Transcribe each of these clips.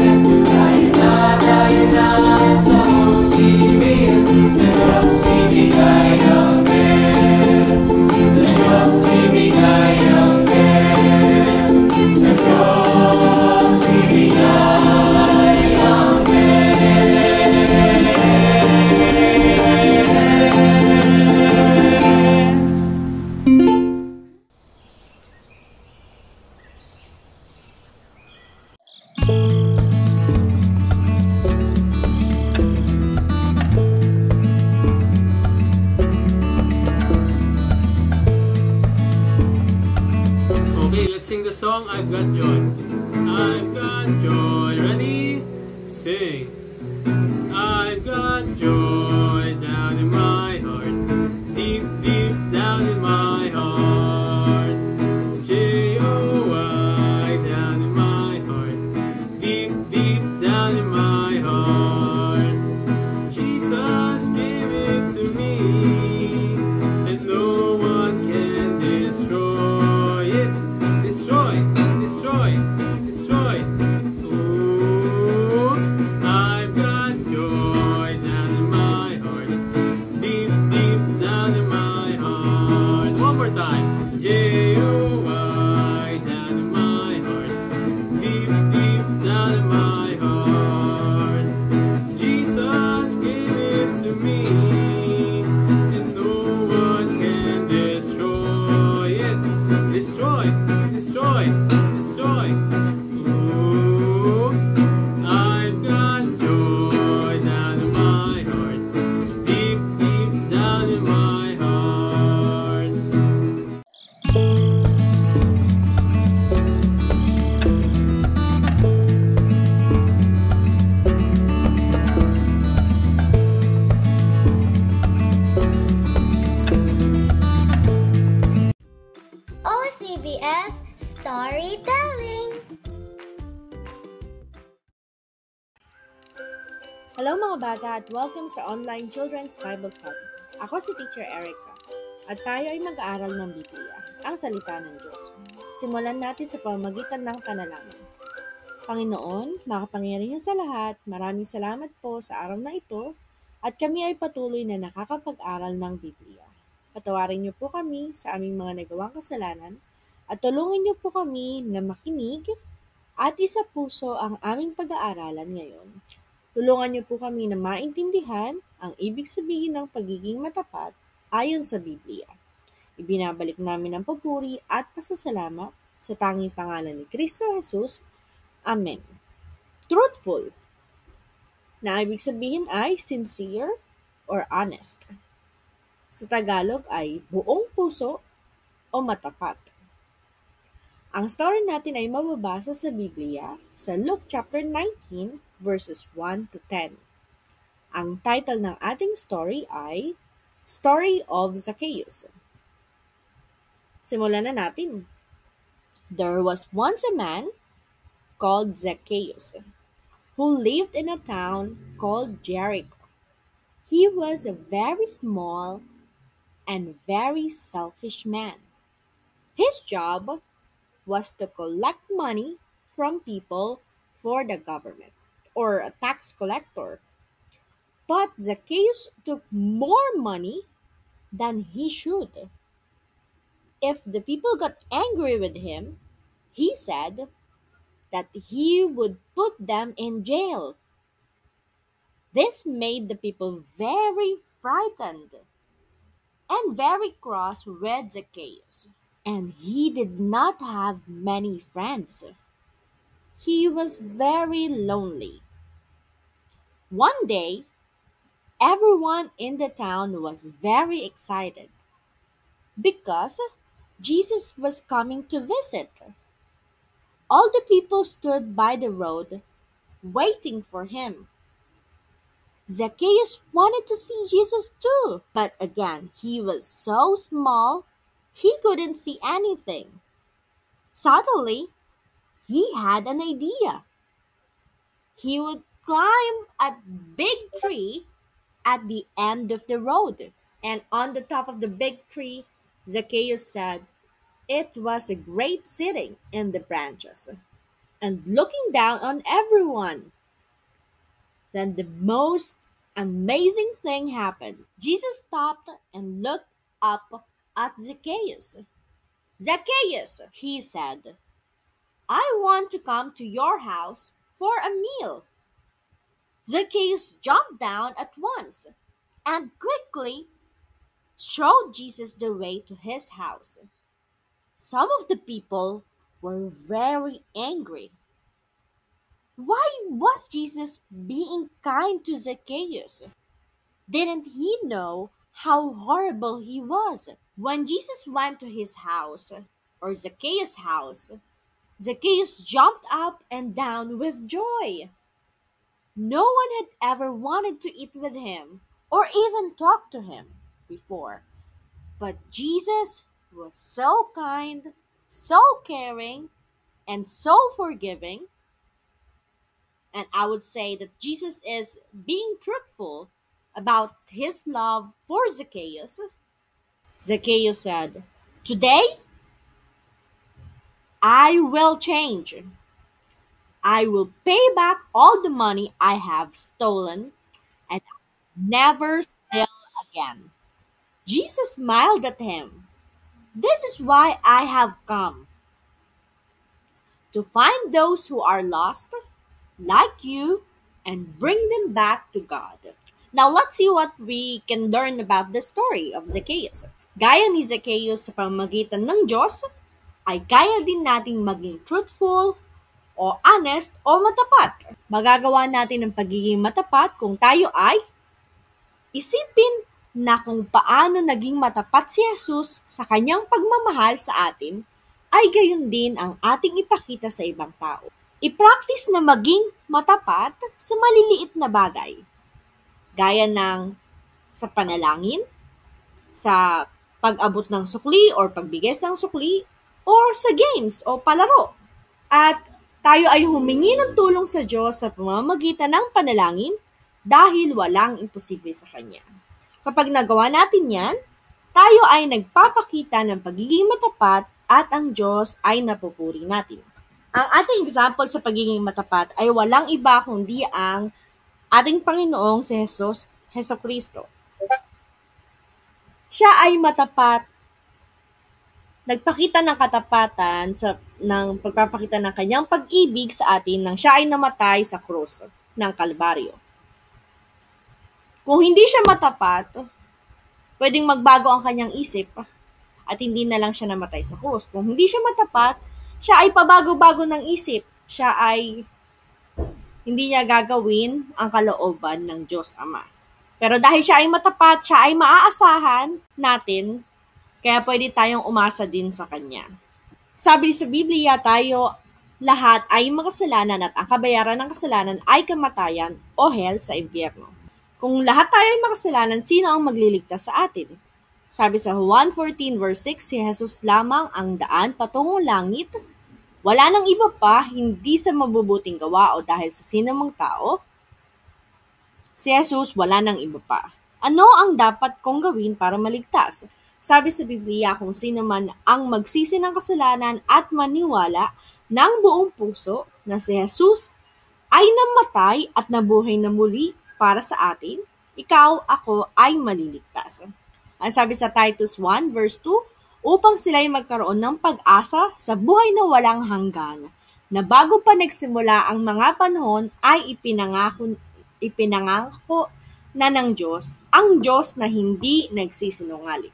Tayo na sa OCBS, sa Diyos ibigay ang best. Sa Diyos ibigay ang best. Sa Diyos ibigay ang best. Okay, let's sing the song, I've Got Joy. I've got joy. Ready? Sing. I've got joy down in my heart. Deep, deep down in my heart. J-O-Y down in my heart. Deep, deep down in my heart. Jesus gave it to me, and no one can destroy it. Destroy, destroy, destroy. Oops, I've got joy down in my heart. Deep, deep down in my heart. One more time. J-O-Y down in my heart. Deep, deep down in my heart. Jesus gave it to me, and no one can destroy it. Destroy, destroy, destroy. Oops, I've got joy down in my heart. Deep, deep down in my heart. OCBS Storytelling. Hello mga bata at welcome sa online Children's Bible Study. Ako si Teacher Erica at tayo ay mag-aaral ng Biblia, ang salita ng Diyos. Simulan natin sa pamamagitan ng panalangin. Panginoon, makapangyarihan sa lahat, maraming salamat po sa araw na ito at kami ay patuloy na nakakapag-aral ng Biblia. Patawarin niyo po kami sa aming mga nagawang kasalanan at tulungan niyo po kami na makinig at isa puso ang aming pag-aaralan ngayon. Tulungan niyo po kami na maintindihan ang ibig sabihin ng pagiging matapat ayon sa Biblia. Ibinabalik namin ang papuri at pasasalamat sa tanging pangalan ni Kristo Jesus. Amen. Truthful na ibig sabihin ay sincere or honest. Sa Tagalog ay buong puso o matapat. Ang story natin ay mababasa sa Biblia sa Luke chapter 19 verses 1 to 10. Ang title ng ating story ay Story of Zacchaeus. Simulan na natin. There was once a man called Zacchaeus who lived in a town called Jericho. He was a very small and very selfish man. His job was to collect money from people for the government, or a tax collector. But Zacchaeus took more money than he should. If the people got angry with him, he said that he would put them in jail. This made the people very frightened and very cross with Zacchaeus. And he did not have many friends. He was very lonely. One day, everyone in the town was very excited because Jesus was coming to visit. All the people stood by the road waiting for him. Zacchaeus wanted to see Jesus too, but again, he was so small he couldn't see anything. Suddenly, he had an idea. He would climb a big tree at the end of the road. And on the top of the big tree, Zacchaeus said it was a great sitting in the branches. and looking down on everyone. Then the most amazing thing happened. Jesus stopped and looked up at Zacchaeus. Zacchaeus, he said, I want to come to your house for a meal. Zacchaeus jumped down at once and quickly showed Jesus the way to his house. Some of the people were very angry. Why was Jesus being kind to Zacchaeus? Didn't he know how horrible he was? When Jesus went to his house, or Zacchaeus' house, Zacchaeus jumped up and down with joy. No one had ever wanted to eat with him or even talk to him before. But Jesus was so kind, so caring, and so forgiving. And I would say that Jesus is being truthful about his love for Zacchaeus. Zacchaeus said, Today I will change. I will pay back all the money I have stolen and never steal again. Jesus smiled at him. This is why I have come, to find those who are lost, like you, and bring them back to God. Now let's see what we can learn about the story of Zacchaeus. Gaya ni Zacchaeus sa pamamagitan ng Diyos, ay kaya din nating maging truthful, o honest, o matapat. Magagawa natin ang pagiging matapat kung tayo ay isipin na kung paano naging matapat si Jesus sa kanyang pagmamahal sa atin, ay gayon din ang ating ipakita sa ibang tao. I-practice na maging matapat sa maliliit na bagay, gaya ng sa panalangin, sa pag-abot ng sukli or pagbigay ng sukli, or sa games o palaro. At tayo ay humingi ng tulong sa Diyos sa pamamagitan ng panalangin dahil walang imposible sa Kanya. Kapag nagawa natin yan, tayo ay nagpapakita ng pagiging matapat at ang Diyos ay napupuri natin. Ang ating example sa pagiging matapat ay walang iba kundi ang ating Panginoong si Heso Kristo. Siya ay matapat, nagpakita ng katapatan ng pagpapakita ng kanyang pag-ibig sa atin nang siya ay namatay sa krus ng Kalbaryo. Kung hindi siya matapat, pwedeng magbago ang kanyang isip at hindi na lang siya namatay sa krus. Kung hindi siya matapat, siya ay pabago-bago ng isip. Siya ay hindi niya gagawin ang kalooban ng Diyos Ama. Pero dahil siya ay matapat, siya ay maaasahan natin, kaya pwede tayong umasa din sa Kanya. Sabi sa Biblia, tayo lahat ay makasalanan at ang kabayaran ng kasalanan ay kamatayan o hell sa impyerno. Kung lahat tayo ay makasalanan, sino ang magliligtas sa atin? Sabi sa Juan 14 verse 6, si Jesus lamang ang daan patungong langit. Wala nang iba pa, hindi sa mabubuting gawa o dahil sa sinumang tao. Si Jesus, wala nang iba pa. Ano ang dapat kong gawin para maligtas? Sabi sa Biblia, kung sino man ang magsisi ng kasalanan at maniwala ng buong puso na si Jesus ay namatay at nabuhay na muli para sa atin, ikaw, ako ay maliligtas. Ang sabi sa Titus 1 verse 2, upang sila'y magkaroon ng pag-asa sa buhay na walang hanggan, na bago pa nagsimula ang mga panahon ay ipinangako na ng Diyos, ang Diyos na hindi nagsisinungaling.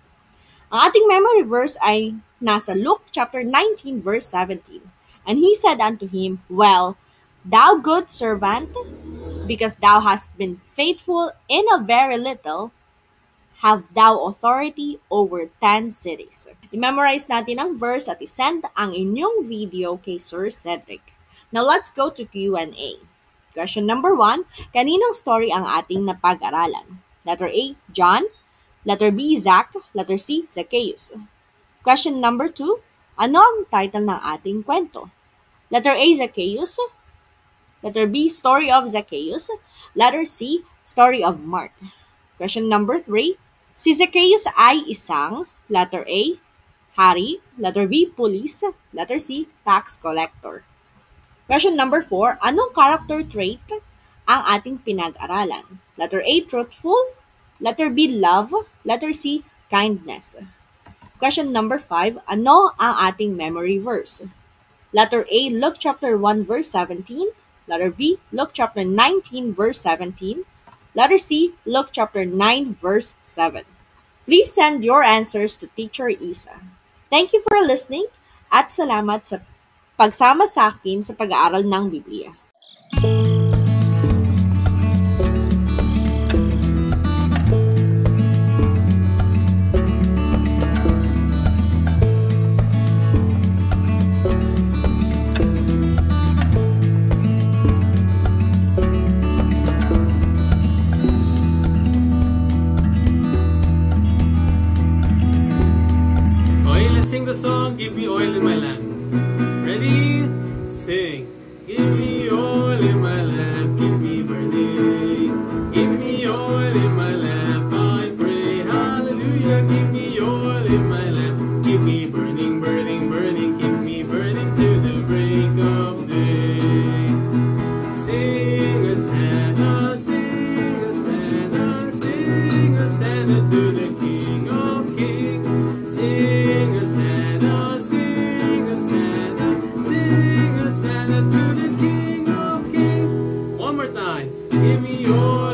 Ang ating memory verse ay nasa Luke chapter 19 verse 17. And he said unto him, Well, thou good servant, because thou hast been faithful in a very little, have thou authority over 10 cities. I-memorize natin ang verse at isend ang inyong video kay Sir Cedric. Now let's go to Q&A. Question number 1, kaninong story ang ating napag-aralan? Letter A, John. Letter B, Zach. Letter C, Zacchaeus. Question number 2, ano ang title ng ating kwento? Letter A, Zacchaeus. Letter B, Story of Zacchaeus. Letter C, Story of Mark. Question number 3, si Zacchaeus ay isang, letter A, hari, letter B, police, letter C, tax collector. Question number 4, anong character trait ang ating pinag-aralan? Letter A, truthful. Letter B, love. Letter C, kindness. Question number 5, ano ang ating memory verse? Letter A, Luke chapter 1 verse 17. Letter B, Luke chapter 19 verse 17. Letter C, Luke chapter 9 verse 7. Please send your answers to Teacher Isa. Thank you for listening at salamat sa pagsama sa akin sa pag-aaral ng Biblia. Sing the song, Give Me Oil in My Lamp. Ready? Sing. Give me oil in my lamp, keep me burning. Give me oil in my lamp, I pray. Hallelujah. Give me oil in my lamp, keep me burning, burning, burning. Keep me burning to the break of day. Sing a stanza, sing a stanza, sing a stanza to the King of Kings. Sing a Santa, sing a Santa, sing a Santa to the King of Kings. One more time. Give me your